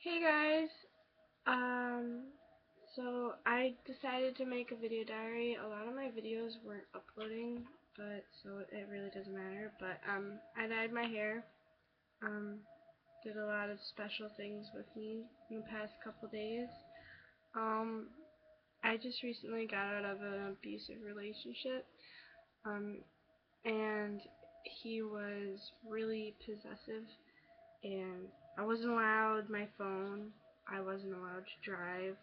Hey guys, so I decided to make a video diary. A lot of my videos weren't uploading, but so it really doesn't matter. But I dyed my hair, um, did a lot of special things with me in the past couple days. Um, I just recently got out of an abusive relationship, um, and he was really possessive, and I wasn't allowed my phone. I wasn't allowed to drive.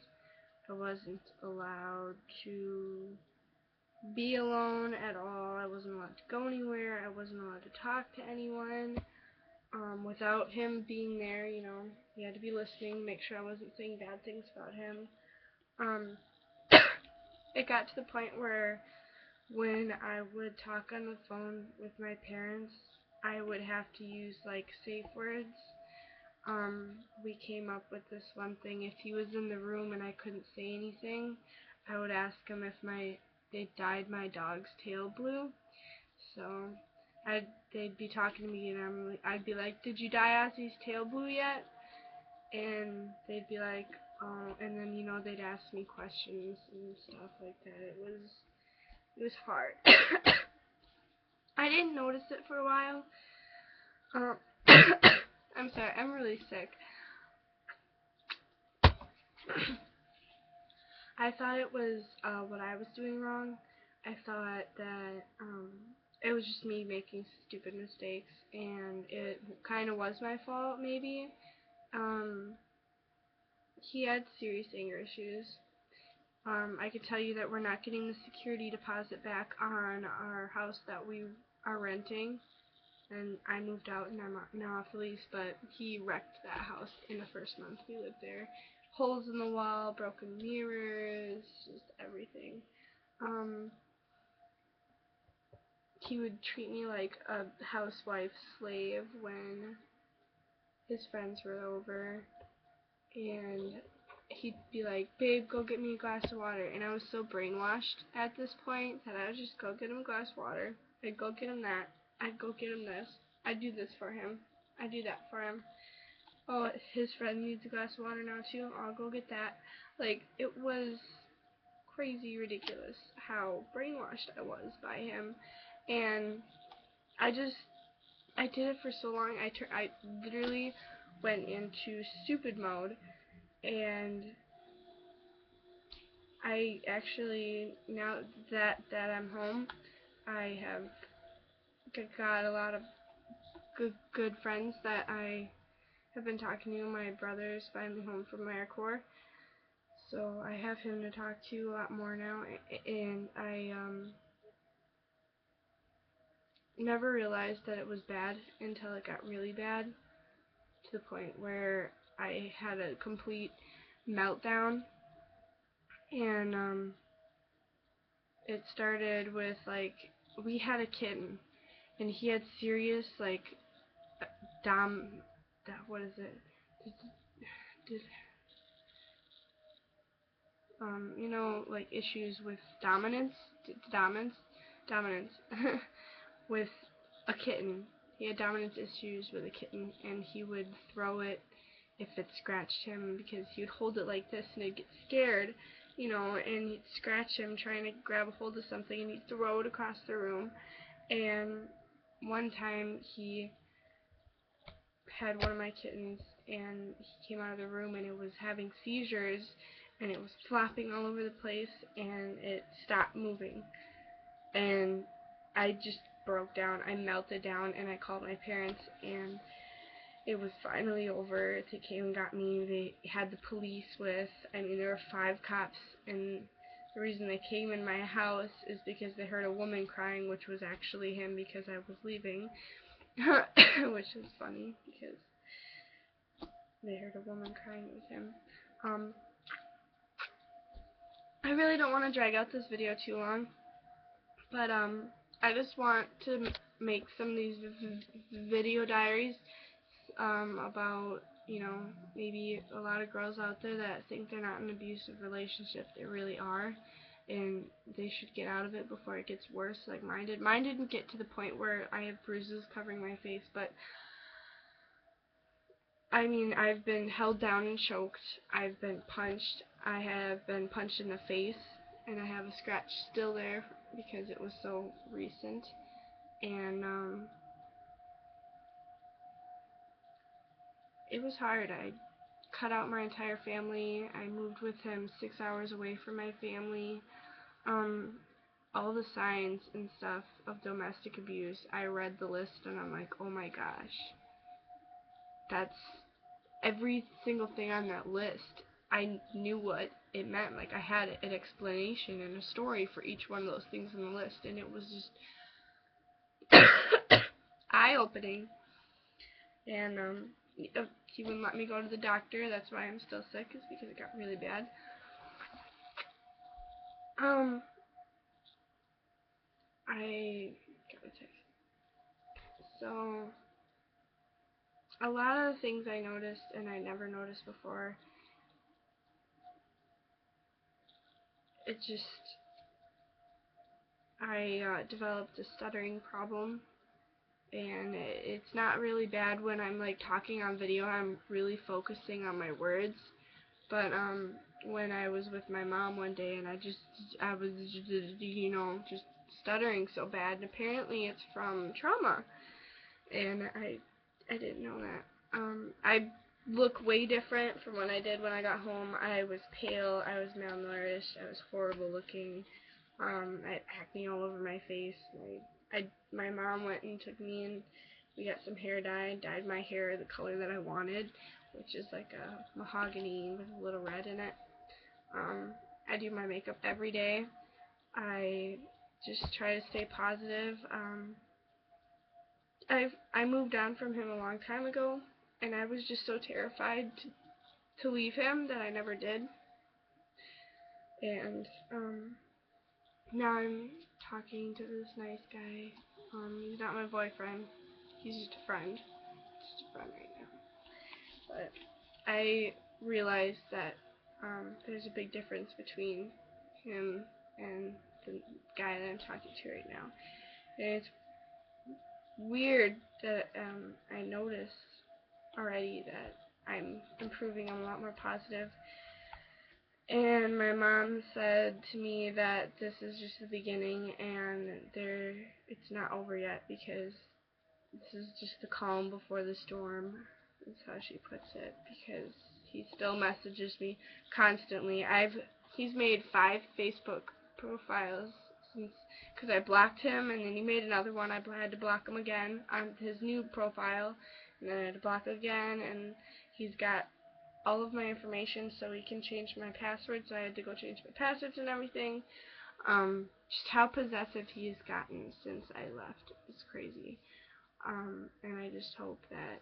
I wasn't allowed to be alone at all. I wasn't allowed to go anywhere. I wasn't allowed to talk to anyone without him being there. He had to be listening, make sure I wasn't saying bad things about him. Um, it got to the point where when I would talk on the phone with my parents, I would have to use like safe words. We came up with this one thing. If he was in the room and I couldn't say anything, I would ask him if they dyed my dog's tail blue. So they'd be talking to me and I'd be like, "Did you dye Ozzy's tail blue yet?" And they'd be like, "Oh," and then they'd ask me questions and stuff like that. It was hard. I didn't notice it for a while. Um, I'm sorry, I'm really sick. I thought it was what I was doing wrong. I thought that it was just me making stupid mistakes, and it kind of was my fault, maybe. Um, he had serious anger issues. I could tell you that we're not getting the security deposit back on our house that we are renting, and I moved out and I'm now off the lease, but he wrecked that house in the first month we lived there. Holes in the wall, broken mirrors, just everything. Um, he would treat me like a housewife slave when his friends were over, and he'd be like, "Babe, go get me a glass of water," and I was so brainwashed at this point that I would just go get him a glass of water. I'd go get him that. I'd go get him this. I'd do this for him. I'd do that for him. Oh, his friend needs a glass of water now too. I'll go get that. Like, it was crazy ridiculous how brainwashed I was by him. And I did it for so long. I literally went into stupid mode, and I actually, now that I'm home, I have got a lot of good friends that I have been talking to. My brother's finally home from AmeriCorps, so I have him to talk to a lot more now, and I never realized that it was bad until it got really bad, to the point where I had a complete meltdown. And it started with, like, we had a kitten, and he had serious, like, dom what is it, did, like, issues with dominance with a kitten. He had dominance issues with a kitten, and he would throw it if it scratched him, because he would hold it like this and he'd get scared, and he'd scratch him trying to grab a hold of something, and he'd throw it across the room. And one time he had one of my kittens, and he came out of the room and it was having seizures, and it was flopping all over the place, and it stopped moving. And I just broke down. I melted down, and I called my parents, and it was finally over. They came and got me. They had the police with. There were 5 cops, and the reason they came in my house is because they heard a woman crying, which was actually him, because I was leaving, which is funny, because they heard a woman crying, it was him. I really don't want to drag out this video too long, but I just want to make some of these video diaries about, maybe a lot of girls out there that think they're not in an abusive relationship. They really are, and they should get out of it before it gets worse, like mine did. Mine didn't get to the point where I have bruises covering my face, but I mean, I've been held down and choked. I've been punched. I have been punched in the face, and I have a scratch still there because it was so recent. And it was hard. I cut out my entire family. I moved with him 6 hours away from my family. Um, all the signs and stuff of domestic abuse. I read the list and I'm like, oh my gosh, that's every single thing on that list. I knew what it meant. Like, I had an explanation and a story for each one of those things on the list, and it was just eye-opening. And he wouldn't let me go to the doctor. That's why I'm still sick, is because it got really bad. I got a text. So a lot of the things I noticed and I never noticed before, it just, I developed a stuttering problem, and it's not really bad when I'm like talking on video. I'm really focusing on my words, but when I was with my mom one day and I was just stuttering so bad, and apparently it's from trauma, and I didn't know that. I look way different from when I did when I got home. I was pale, I was malnourished, I was horrible looking. I had acne all over my face. My mom went and took me and we got some hair dye, dyed my hair the color that I wanted, which is like a mahogany with a little red in it. I do my makeup every day. I just try to stay positive. I moved on from him a long time ago, and I was just so terrified to leave him that I never did. And now I'm talking to this nice guy. He's not my boyfriend. He's just a friend. Just a friend right now. But I realized that there's a big difference between him and the guy that I'm talking to right now. And it's weird that I noticed already that I'm improving. I'm a lot more positive. And my mom said to me that this is just the beginning, and it's not over yet, because this is just the calm before the storm. That's how she puts it, because he still messages me constantly. He's made 5 Facebook profiles since, because I blocked him, and then he made another one. I had to block him again on his new profile, and then I had to block again, and he's got all of my information so he can change my password, so I had to go change my passwords and everything. Just how possessive he has gotten since I left is crazy. And I just hope that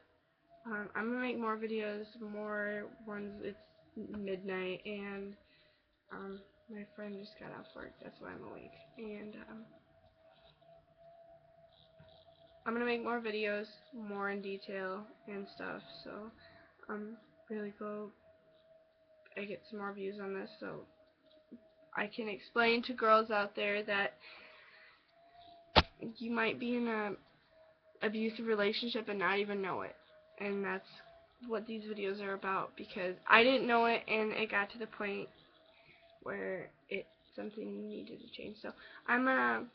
I'm gonna make more videos, more ones. It's midnight, and my friend just got off work. That's why I'm awake. And I'm gonna make more videos, more in detail and stuff. So really go. I get some more views on this, so I can explain to girls out there that you might be in a abusive relationship and not even know it. And that's what these videos are about, because I didn't know it, and it got to the point where something needed to change. So I'm gonna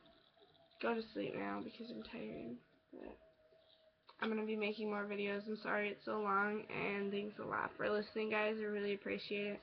go to sleep now because I'm tired. But I'm gonna be making more videos. I'm sorry it's so long, and thanks a lot for listening, guys. I really appreciate it.